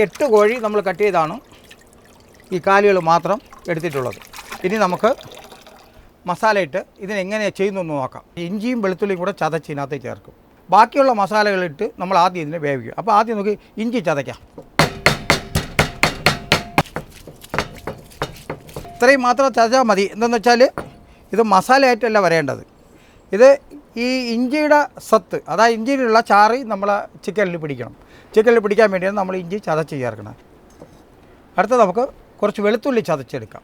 8 കോഴി നമ്മൾ കട്ട് ചെയ്താണ് ഈ കാലുകൾ മാത്രം എടുത്തിട്ടുള്ളത്. ഇനി നമുക്ക് മസാല ഇട്ട് ഇതിനെങ്ങനെയാണ് ചെയ്യുന്നതെന്ന് നോക്കാം. ഇഞ്ചിയും വെളുത്തുള്ളിയും കൂടെ ചതച്ച് ഇതിനകത്ത് ചേർക്കും. ബാക്കിയുള്ള മസാലകളിട്ട് നമ്മൾ ആദ്യം ഇതിനെ വേവിക്കും. അപ്പോൾ ആദ്യം നമുക്ക് ഇഞ്ചി ചതയ്ക്കാം. ഇത്രയും മാത്രം ചതച്ചാൽ മതി. എന്തെന്ന് വെച്ചാൽ ഇത് മസാലയായിട്ടല്ല വരേണ്ടത്. ഇത് ഈ ഇഞ്ചിയുടെ സത്ത്, അതായത് ഇഞ്ചിയിലുള്ള ചാറ് നമ്മൾ ചിക്കനിൽ പിടിക്കണം. ചിക്കനിൽ പിടിക്കാൻ വേണ്ടിയാണ് നമ്മൾ ഇഞ്ചി ചതച്ച് ചേർക്കണം. അടുത്ത നമുക്ക് കുറച്ച് വെളുത്തുള്ളി ചതച്ചെടുക്കാം.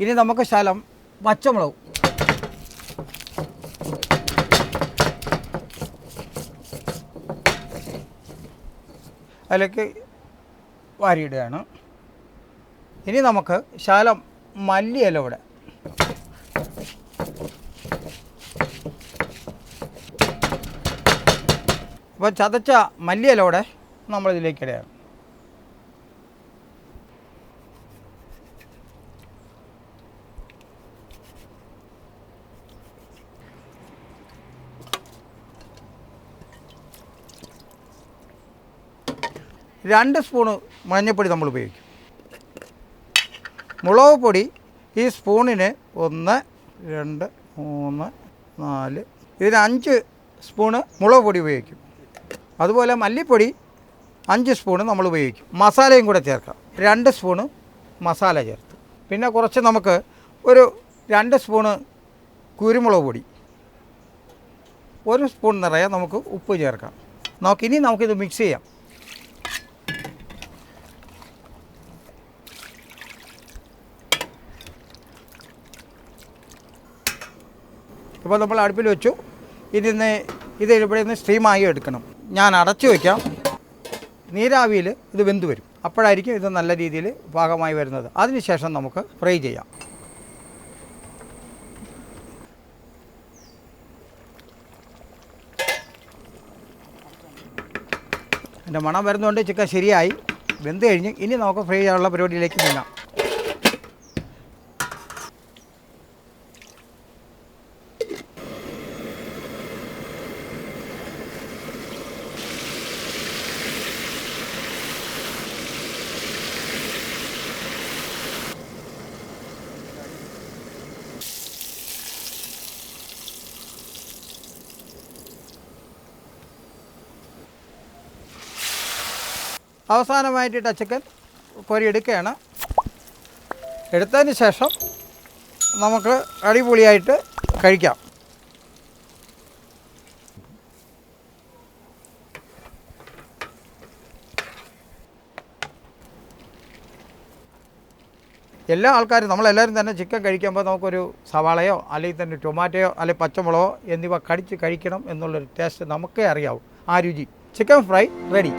ഇനി നമുക്ക് ശകലം പച്ചമുളക്, അതിലേക്ക് വാരിയിടുകയാണ്. ഇനി നമുക്ക് ശകലം മല്ലിയില കൂടെ, അപ്പോൾ ചതച്ച മല്ലിയില കൂടെ നമ്മളിതിലേക്ക് ഇടുകയാണ്. രണ്ട് സ്പൂണ് മഞ്ഞൾപ്പൊടി നമ്മൾ ഉപയോഗിക്കും. മുളക് പൊടി ഈ സ്പൂണിന് 1, 2, 3, 4, ഇതിന് 5 സ്പൂണ് മുളക് പൊടി ഉപയോഗിക്കും. അതുപോലെ മല്ലിപ്പൊടി 5 സ്പൂണ് നമ്മൾ ഉപയോഗിക്കും. മസാലയും കൂടെ ചേർക്കാം. 2 സ്പൂണ് മസാല ചേർത്ത്, പിന്നെ കുറച്ച് നമുക്ക് ഒരു 2 സ്പൂണ് കുരുമുളക് പൊടി, 1 സ്പൂൺ നിറയെ നമുക്ക് ഉപ്പ് ചേർക്കാം. ഇനി നമുക്കിത് മിക്സ് ചെയ്യാം. ഇപ്പോൾ നമ്മൾ അടുപ്പിൽ വെച്ചു. ഇത് ഇവിടെ നിന്ന് സ്റ്റീമായി എടുക്കണം. ഞാൻ അടച്ചു വയ്ക്കാം. നീരാവിയിൽ ഇത് വെന്ത് വരും. അപ്പോഴായിരിക്കും ഇത് നല്ല രീതിയിൽ പാകമായി വരുന്നത്. അതിനുശേഷം നമുക്ക് ഫ്രൈ ചെയ്യാം. എൻ്റെ മണം വരുന്നതുകൊണ്ട് ചിക്കൻ ശരിയായി വെന്ത് കഴിഞ്ഞ് ഇനി നമുക്ക് ഫ്രൈ ചെയ്യാനുള്ള പരിപാടിയിലേക്ക് നീങ്ങാം. അവസാനമായിട്ട് ചിക്കൻ കോരിയെടുക്കുകയാണ്. എടുത്തതിന് ശേഷം നമുക്ക് അടിപൊളിയായിട്ട് കഴിക്കാം. എല്ലാ ആൾക്കാരും, നമ്മളെല്ലാവരും തന്നെ ചിക്കൻ കഴിക്കുമ്പോൾ നമുക്കൊരു സവാളയോ അല്ലെങ്കിൽ തന്നെ ടൊമാറ്റോയോ അല്ലെങ്കിൽ പച്ചമുളകോ എന്നിവ കടിച്ച് കഴിക്കണം എന്നുള്ളൊരു ടേസ്റ്റ് നമുക്കേ അറിയാവൂ. ആ രുചി. Chicken fry ready.